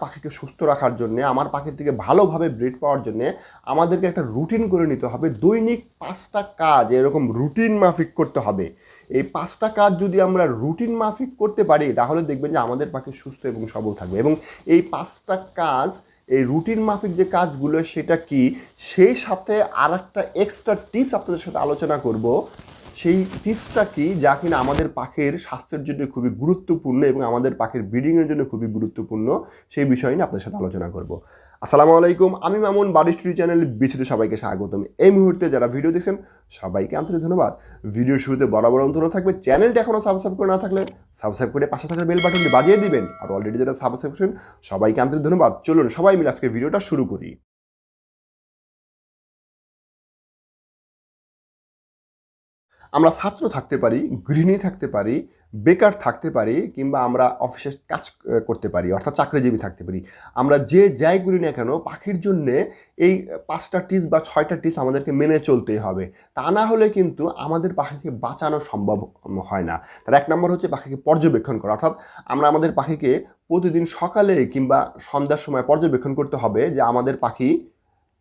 পাখিকে সুস্থ রাখার জন্য, আমার পাখির থেকে ভালোভাবে ব্রিড পাওয়ার জন্য আমাদেরকে একটা রুটিন করে নিতে হবে। দৈনিক 5টা কাজ এরকম রুটিন মাফিক করতে হবে। এই 5টা কাজ যদি আমরা রুটিন মাফিক করতে পারি তাহলে দেখবেন যে আমাদের পাখি সুস্থ এবং সবল থাকবে। এবং এই 5টা কাজ, এই রুটিন মাফিক যে কাজগুলো সেটা কি, সেই সাথে আর একটা এক্সট্রা টিপস আপনাদের সাথে আলোচনা করব। সেই টিপসটা কি, যা কিনা আমাদের পাখির স্বাস্থ্যের জন্য খুবই গুরুত্বপূর্ণ এবং আমাদের পাখির ব্রিডিংয়ের জন্য খুবই গুরুত্বপূর্ণ, সেই বিষয় নিয়ে আপনাদের সাথে আলোচনা করব। আসসালামু আলাইকুম, আমি মামুন, বাড়ি স্টুডিও চ্যানেলে বিচিত্র সবাইকে স্বাগতম। এই মুহূর্তে যারা ভিডিও দেখছেন সবাইকে আন্তরিক ধন্যবাদ। ভিডিওর শুরুতে বরাবর অনুরোধ থাকবে, চ্যানেলটা এখনও সাবস্ক্রাইব করে না থাকলে সাবস্ক্রাইব করে পাশে থাকা বেল বাটনটি বাজিয়ে দিবেন। আর অলরেডি যারা সাবস্ক্রাইব করেন সবাইকে আন্তরিক ধন্যবাদ। চলুন সবাই মিলে আজকে ভিডিওটা শুরু করি। আমরা ছাত্র থাকতে পারি, গৃহিণী থাকতে পারি, বেকার থাকতে পারি, কিংবা আমরা অফিসে কাজ করতে পারি, অর্থাৎ চাকরিজীবী থাকতে পারি। আমরা যে যাই করি না কেন পাখির জন্যে এই 5টা টিপস বা 6টা টিপস আমাদেরকে মেনে চলতেই হবে। তা না হলে কিন্তু আমাদের পাখিকে বাঁচানো সম্ভব হয় না। তার 1 নম্বর হচ্ছে পাখিকে পর্যবেক্ষণ করা। অর্থাৎ আমরা আমাদের পাখিকে প্রতিদিন সকালে কিংবা সন্ধ্যার সময় পর্যবেক্ষণ করতে হবে যে আমাদের পাখি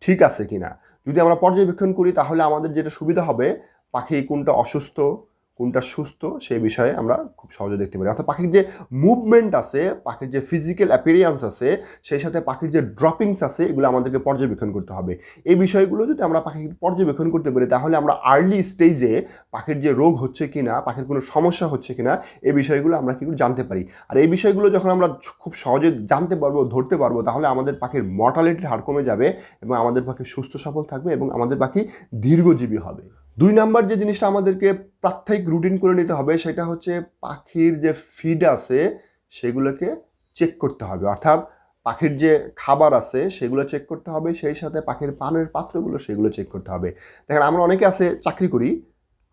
ঠিক আছে কিনা। যদি আমরা পর্যবেক্ষণ করি তাহলে আমাদের যেটা সুবিধা হবে, পাখি কোনটা অসুস্থ কোনটা সুস্থ সেই বিষয়ে আমরা খুব সহজে দেখতে পারি। অর্থাৎ পাখির যে মুভমেন্ট আছে, পাখির যে ফিজিক্যাল অ্যাপিয়ারেন্স আছে, সেই সাথে পাখির যে ড্রপিংস আছে, এগুলো আমাদেরকে পর্যবেক্ষণ করতে হবে। এই বিষয়গুলো যদি আমরা পাখির পর্যবেক্ষণ করতে পারি তাহলে আমরা আর্লি স্টেজে পাখির যে রোগ হচ্ছে কিনা, পাখির কোনো সমস্যা হচ্ছে কিনা, এই বিষয়গুলো আমরা কিন্তু জানতে পারি। আর এই বিষয়গুলো যখন আমরা খুব সহজে জানতে পারবো, ধরতে পারবো, তাহলে আমাদের পাখির মর্টালিটির হার কমে যাবে এবং আমাদের পাখি সুস্থ সবল থাকবে এবং আমাদের পাখি দীর্ঘজীবী হবে। 2 নাম্বার যে জিনিসটা আমাদেরকে প্রাত্যহিক রুটিন করে নিতে হবে সেটা হচ্ছে পাখির যে ফিড আছে সেগুলোকে চেক করতে হবে। অর্থাৎ পাখির যে খাবার আছে সেগুলো চেক করতে হবে, সেই সাথে পাখির পানের পাত্রগুলো সেগুলো চেক করতে হবে। দেখেন, আমরা অনেকে আছে চাকরি করি,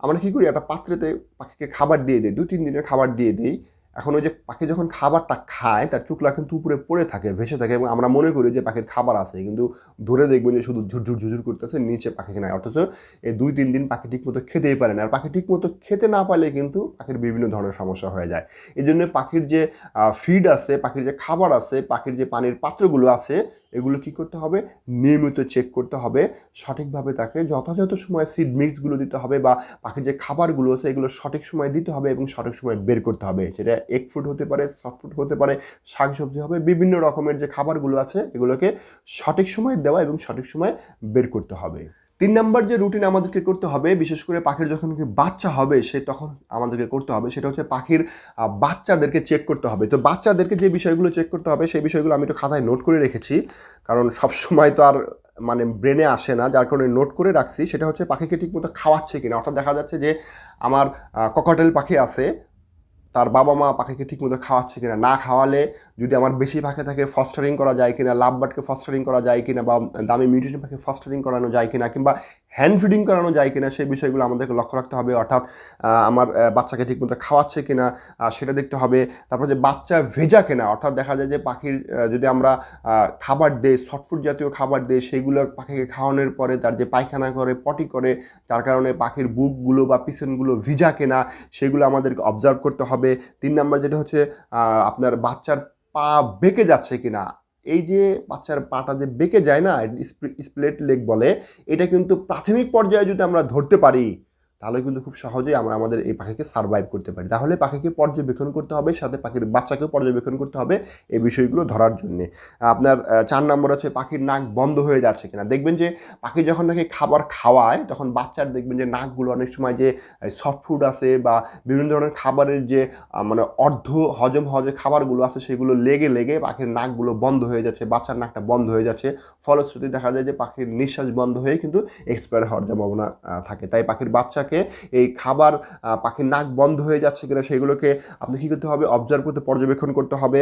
আমরা কী করি, একটা পাত্রেতে পাখিকে খাবার দিয়ে দিই, 2-3 দিনের খাবার দিয়ে দিই। এখন ওই যে পাখি যখন খাবারটা খায় তার চুকলা কিন্তু উপরে পড়ে থাকে, ভেসে থাকে, এবং আমরা মনে করি যে পাখির খাবার আছে, কিন্তু ধরে দেখবেন যে শুধু ঝুরঝুর ঝুরঝুর করতেছে, নিচে পাখিকে নাই। অথচ এই 2-3 দিন পাখি ঠিক মতো খেতেই পারে না। আর পাখি ঠিক মতো খেতে না পারলে কিন্তু পাখির বিভিন্ন ধরনের সমস্যা হয়ে যায়। এই জন্য পাখির যে ফিড আছে, পাখির যে খাবার আছে, পাখির যে পানির পাত্রগুলো আছে, এগুলো কি করতে হবে, নিয়মিত চেক করতে হবে। সঠিকভাবে তাকে যথাযথ সময় সিড মিক্সগুলো দিতে হবে, বা পাখির যে খাবারগুলো আছে এগুলো সঠিক সময় দিতে হবে এবং সঠিক সময় বের করতে হবে। সেটা এগ ফুড হতে পারে, সফট ফুড হতে পারে, শাকসবজি হবে, বিভিন্ন রকমের যে খাবারগুলো আছে এগুলোকে সঠিক সময় দেওয়া এবং সঠিক সময় বের করতে হবে। 3 নাম্বার যে রুটিন আমাদেরকে করতে হবে, বিশেষ করে পাখির যখন বাচ্চা হবে সে তখন আমাদেরকে করতে হবে, সেটা হচ্ছে পাখির বাচ্চাদেরকে চেক করতে হবে। তো বাচ্চাদেরকে যে বিষয়গুলো চেক করতে হবে সেই বিষয়গুলো আমি একটু খাতায় নোট করে রেখেছি, কারণ সব সময় তো আর মানে ব্রেনে আসে না, যার কারণে নোট করে রাখছি। সেটা হচ্ছে পাখিকে ঠিকমতো খাওয়াচ্ছে কিনা। অর্থাৎ দেখা যাচ্ছে যে আমার ককাটেল পাখি আছে, তার বাবা মা পাখিকে ঠিকমতো খাওয়াচ্ছে কিনা। না খাওয়ালে যদি আমার বেশি পাখি থাকে ফস্টারিং করা যায় কিনা, লাভবার্ডকে ফস্টারিং করা যায় কিনা, বা দামি মিউটেশন পাখি ফস্টারিং করানো যায় কিনা, কিংবা হ্যান্ড ফিডিং করানো যায় কিনা, সেই বিষয়গুলো আমাদেরকে লক্ষ্য রাখতে হবে। অর্থাৎ আমার বাচ্চাকে ঠিকমতো খাওয়াচ্ছে কিনা সেটা দেখতে হবে। তারপর যে বাচ্চা ভেজা কিনা, অর্থাৎ দেখা যায় যে পাখির যদি আমরা খাবার দেই, সফটফুড জাতীয় খাবার দেই, সেইগুলো পাখিকে খাওয়ানোর পরে তার যে পায়খানা করে, পটি করে, যার কারণে পাখির বুকগুলো বা পিছনগুলো ভিজা কিনা, সেগুলো আমাদেরকে অবজার্ভ করতে হবে। 3 নাম্বার যেটা হচ্ছে আপনার বাচ্চার পা বেঁকে যাচ্ছে কিনা। এই যে বাচ্চার পাটা যে বেঁকে যায় না, স্প্লিট লেগ বলে, এটা কিন্তু প্রাথমিক পর্যায়ে যদি আমরা ধরতে পারি তাহলে কিন্তু খুব সহজেই আমরা আমাদের এই পাখিকে সারভাইভ করতে পারি। তাহলে পাখিকে পর্যবেক্ষণ করতে হবে, সাথে পাখির বাচ্চাকেও পর্যবেক্ষণ করতে হবে এই বিষয়গুলো ধরার জন্যে। আপনার 4 নম্বর হচ্ছে পাখির নাক বন্ধ হয়ে যাচ্ছে কিনা। দেখবেন যে পাখি যখন নাকি খাবার খাওয়ায় তখন বাচ্চার দেখবেন যে নাকগুলো অনেক সময় যে সফট ফুড আছে বা বিভিন্ন ধরনের খাবারের যে মানে অর্ধ হজম হওয়া যে খাবারগুলো আছে সেগুলো লেগে লেগে পাখির নাকগুলো বন্ধ হয়ে যাচ্ছে, বাচ্চার নাকটা বন্ধ হয়ে যাচ্ছে। ফলশ্রুতি দেখা যায় যে পাখির নিঃশ্বাস বন্ধ হয়ে কিন্তু এক্সপায়ার হওয়ার সম্ভাবনা থাকে। তাই পাখির বাচ্চা এই খাবার পাখির নাক বন্ধ হয়ে যাচ্ছে কিনা সেগুলোকে আপনি কী করতে হবে, অবজার্ভ করতে, পর্যবেক্ষণ করতে হবে।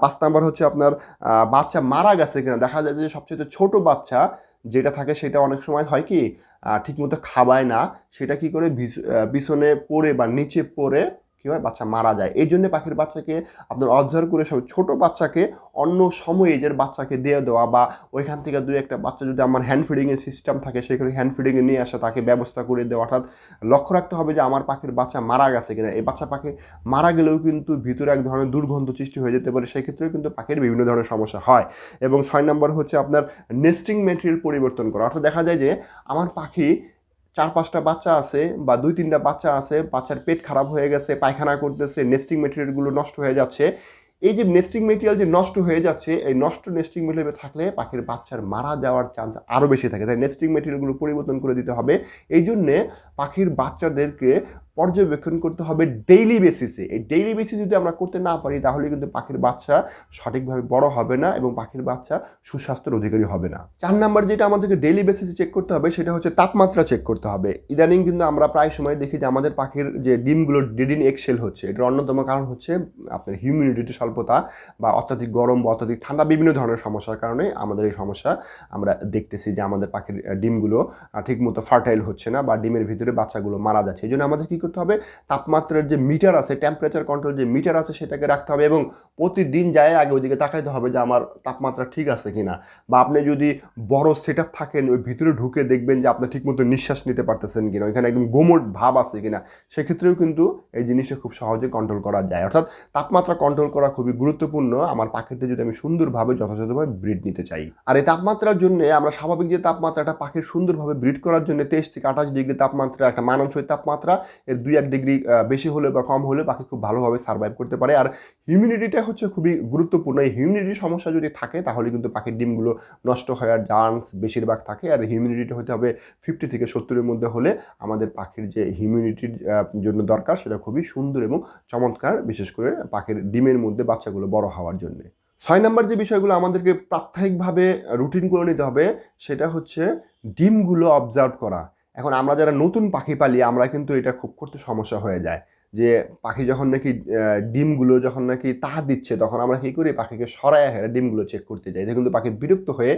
5 নাম্বার হচ্ছে আপনার বাচ্চা মারা গেছে কিনা। দেখা যায় যে সবচেয়ে ছোট বাচ্চা যেটা থাকে সেটা অনেক সময় হয় কি ঠিকমতো খাবায় না, সেটা কি করে পিছনে পড়ে বা নিচে পড়ে কি হয়, বাচ্চা মারা যায়। এই জন্য পাখির বাচ্চাকে আপনার অবজার্ভ করে সব ছোটো বাচ্চাকে অন্য সময় এজের বাচ্চাকে দিয়ে দেওয়া, বা ওইখান থেকে দুই একটা বাচ্চা যদি আমার হ্যান্ড ফিডিংয়ের সিস্টেম থাকে সেখানে হ্যান্ড ফিডিংয়ে নিয়ে আসা, তাকে ব্যবস্থা করে দেওয়া। অর্থাৎ লক্ষ্য রাখতে হবে যে আমার পাখির বাচ্চা মারা গেছে কিনা। এই বাচ্চা পাখি মারা গেলেও কিন্তু ভিতরে এক ধরনের দুর্গন্ধ সৃষ্টি হয়ে যেতে পারে, সেক্ষেত্রেও কিন্তু পাখির বিভিন্ন ধরনের সমস্যা হয়। এবং 6 নম্বর হচ্ছে আপনার নেস্টিং মেটেরিয়াল পরিবর্তন করা। অর্থাৎ দেখা যায় যে আমার পাখি 4-5টা বাচ্চা আছে বা 2-3টা বাচ্চা আছে, বাচ্চার পেট খারাপ হয়ে গেছে, পায়খানা করতেছে, নেস্টিং মেটেরিয়ালগুলো নষ্ট হয়ে যাচ্ছে। এই যে নেস্টিং মেটেরিয়াল যে নষ্ট হয়ে যাচ্ছে, এই নষ্ট নেস্টিং মেটেরিয়াল থাকলে পাখির বাচ্চার মারা যাওয়ার চান্স আরও বেশি থাকে। তাই নেস্টিং মেটেরিয়ালগুলো পরিবর্তন করে দিতে হবে। এই জন্যে পাখির বাচ্চাদেরকে পর্যবেক্ষণ করতে হবে ডেইলি বেসিসে। এই ডেইলি বেসিস যদি আমরা করতে না পারি তাহলে কিন্তু পাখির বাচ্চা সঠিকভাবে বড় হবে না এবং পাখির বাচ্চা সুস্বাস্থ্যের অধিকারী হবে না। 4 নাম্বার যেটা আমাদেরকে ডেইলি বেসিসে চেক করতে হবে সেটা হচ্ছে তাপমাত্রা চেক করতে হবে। ইদানিং কিন্তু আমরা প্রায় সময় দেখি যে আমাদের পাখির যে ডিমগুলো ডেড ইন এগশেল হচ্ছে, এটার অন্যতম কারণ হচ্ছে আপনার হিউমিডিটি স্বল্পতা বা অত্যাধিক গরম বা অত্যাধিক ঠান্ডা, বিভিন্ন ধরনের সমস্যার কারণে আমাদের এই সমস্যা আমরা দেখতেছি যে আমাদের পাখির ডিমগুলো ঠিকমতো ফার্টাইল হচ্ছে না বা ডিমের ভিতরে বাচ্চাগুলো মারা যাচ্ছে। এই জন্য আমাদের কী করতে হবে, তাপমাত্রার যে মিটার আছে, টেম্পারেচার কন্ট্রোল যে মিটার আছে সেটাকে রাখতে হবে এবং প্রতিদিন যায় আগে ওইদিকে তাকাইতে হবে যে আমার তাপমাত্রা ঠিক আছে কিনা। বা আপনি যদি বড় সেট আপ থাকেন, ওই ভিতরে ঢুকে দেখবেন যে আপনি ঠিকমতো নিঃশ্বাস নিতে পারতেছেন কিনা, ওইখানে একদম গোমট ভাব আছে কিনা, সেক্ষেত্রেও কিন্তু এই জিনিসটা খুব সহজে কন্ট্রোল করা যায়। অর্থাৎ তাপমাত্রা কন্ট্রোল করা খুবই গুরুত্বপূর্ণ আমার পাখিতে যদি আমি সুন্দরভাবে যথাযথভাবে ব্রিড নিতে চাই। আর এই তাপমাত্রার জন্য আমরা স্বাভাবিক যে তাপমাত্রাটা পাখির সুন্দরভাবে ব্রিড করার জন্য 23 থেকে 28 ডিগ্রি তাপমাত্রা একটা মানানসই তাপমাত্রা, এর 2-1 ডিগ্রি বেশি হলে বা কম হলে পাখি খুব ভালোভাবে সার্ভাইভ করতে পারে। আর হিউমিডিটিটা হচ্ছে খুবই গুরুত্বপূর্ণ। এই হিউমিডিটির সমস্যা যদি থাকে তাহলে কিন্তু পাখির ডিমগুলো নষ্ট হওয়ার চান্স বেশিরভাগ থাকে। আর হিউমিডিটি হতে হবে 50 থেকে 70-এর মধ্যে হলে আমাদের পাখির যে হিউমিডিটির জন্য দরকার সেটা খুবই সুন্দর এবং চমৎকার, বিশেষ করে পাখির ডিমের মধ্যে বাচ্চাগুলো বড় হওয়ার জন্য। 6 নম্বর যে বিষয়গুলো আমাদেরকে প্রাত্যহিকভাবে রুটিন করে নিতে হবে সেটা হচ্ছে ডিমগুলো অবজার্ভ করা। এখন আমরা যারা নতুন পাখি পালি আমরা কিন্তু এটা খুব করতে সমস্যা হয়ে যায় যে পাখি যখন নাকি ডিমগুলো যখন নাকি তা দিচ্ছে তখন আমরা কী করি, পাখিকে সরায় হেরে ডিমগুলো চেক করতে যাই। এটা কিন্তু পাখি বিরক্ত হয়ে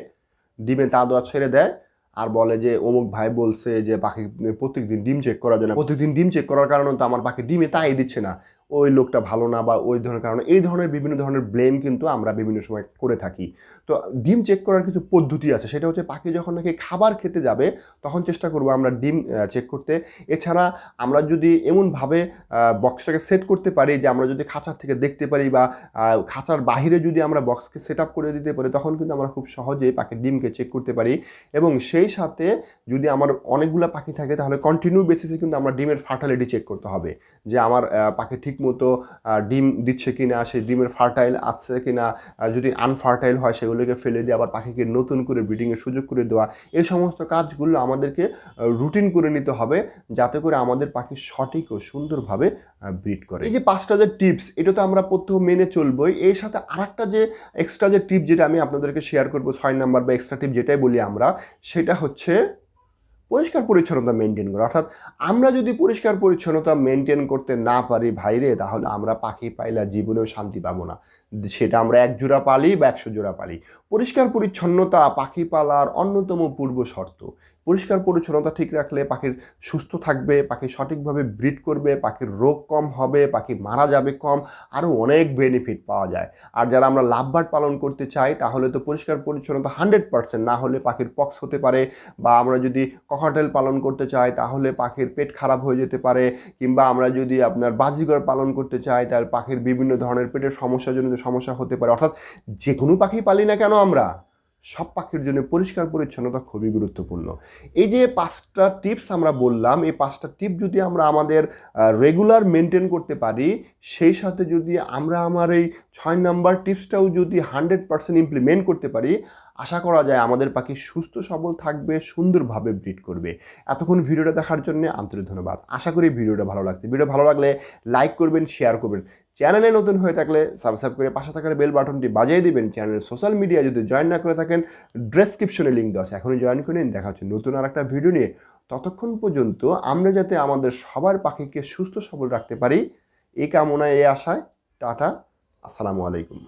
ডিমে তা দেওয়া ছেড়ে দেয় আর বলে যে অমুক ভাই বলছে যে পাখি প্রত্যেকদিন ডিম চেক করার জন্য। প্রত্যেকদিন ডিম চেক করার কারণে তো আমার পাখি ডিমে তাই দিচ্ছে না, ওই লোকটা ভালো না বা ওই ধরনের কারণে, এই ধরনের বিভিন্ন ধরনের ব্লেম কিন্তু আমরা বিভিন্ন সময় করে থাকি। তো ডিম চেক করার কিছু পদ্ধতি আছে, সেটা হচ্ছে পাখি যখন নাকি খাবার খেতে যাবে তখন চেষ্টা করবো আমরা ডিম চেক করতে। এছাড়া আমরা যদি এমনভাবে বক্সটাকে সেট করতে পারি যে আমরা যদি খাঁচার থেকে দেখতে পারি বা খাঁচার বাহিরে যদি আমরা বক্সকে সেট আপ করে দিতে পারি তখন কিন্তু আমরা খুব সহজেই পাখির ডিমকে চেক করতে পারি। এবং সেই সাথে যদি আমার অনেকগুলো পাখি থাকে তাহলে কন্টিনিউ বেসিসে কিন্তু আমরা ডিমের ফার্টালিটি চেক করতে হবে যে আমার পাখি ঠিকমতো ডিম দিচ্ছে কিনা, সেই ডিমের ফার্টাইল আছে কিনা, যদি আনফার্টাইল হয় সেগুলোকে ফেলে দিয়ে আবার পাখিকে নতুন করে ব্রিডিংয়ের সুযোগ করে দেওয়া। এই সমস্ত কাজগুলো আমাদেরকে রুটিন করে নিতে হবে যাতে করে আমাদের পাখি সঠিক ও সুন্দরভাবে ব্রিড করে। এই যে 5টা যে টিপস, এটা তো আমরা প্রথম মেনে চলবই। এর সাথে আরেকটা যে এক্সট্রা যে টিপ যেটা আমি আপনাদেরকে শেয়ার করবো, 6 নাম্বার বা এক্সট্রা টিপ যেটাই বলি আমরা, সেটা হচ্ছে পরিষ্কার পরিচ্ছন্নতা মেনটেন করা। অর্থাৎ আমরা যদি পরিষ্কার পরিচ্ছন্নতা মেনটেন করতে না পারি ভাইরে, তাহলে আমরা পাখি পাইলা জীবনেও শান্তি পাবো না, সেটা আমরা 1 জোড়া পালি বা 100 জোড়া পালি। পরিষ্কার পরিচ্ছন্নতা পাখি পালার অন্যতম পূর্ব শর্ত। পরিষ্কার পরিচ্ছন্নতা ঠিক রাখলে পাখির সুস্থ থাকবে, পাখি সঠিকভাবে ব্রিড করবে, পাখির রোগ কম হবে, পাখি মারা যাবে কম, আরও অনেক বেনিফিট পাওয়া যায়। আর যারা আমরা লাভবার্ড পালন করতে চাই তাহলে তো পরিষ্কার পরিচ্ছন্নতা 100% না হলে পাখির পক্স হতে পারে, বা আমরা যদি ককাটেল পালন করতে চাই তাহলে পাখির পেট খারাপ হয়ে যেতে পারে, কিংবা আমরা যদি আপনার বাজিগর পালন করতে চাই তাহলে পাখির বিভিন্ন ধরনের পেটের সমস্যার জন্য সমস্যা হতে পারে। অর্থাৎ যে কোনো পাখি পালি না কেন আমরা, সব পাখির জন্য পরিষ্কার পরিচ্ছন্নতা খুবই গুরুত্বপূর্ণ। এই যে 5টা টিপস আমরা বললাম, এই 5টা টিপ যদি আমরা আমাদের রেগুলার মেনটেন করতে পারি, সেই সাথে যদি আমরা আমার এই 6 নাম্বার টিপসটাও যদি 100% ইমপ্লিমেন্ট করতে পারি, আশা করা যায় আমাদের পাখি সুস্থ সবল থাকবে, সুন্দরভাবে ব্রিড করবে। এতক্ষণ ভিডিওটা দেখার জন্য আন্তরিক ধন্যবাদ। আশা করি ভিডিওটা ভালো লাগছে। ভিডিও ভালো লাগলে লাইক করবেন, শেয়ার করবেন। চ্যানেলে নতুন হয়ে থাকলে সাবস্ক্রাইব করে পাশে থাকার বেল বাটনটি বাজিয়ে দিবেন। চ্যানেলের সোশ্যাল মিডিয়া যদি জয়েন না করে থাকেন ডেসক্রিপশনে লিঙ্ক দেওয়া আছে, এখনই জয়েন করে নিন। দেখা হচ্ছে নতুন আর একটা ভিডিও নিয়ে। ততক্ষণ পর্যন্ত আমরা যাতে আমাদের সবার পাখিকে সুস্থ সবল রাখতে পারি এই কামনায়, এই আশায়, টাটা, আসসালামু আলাইকুম।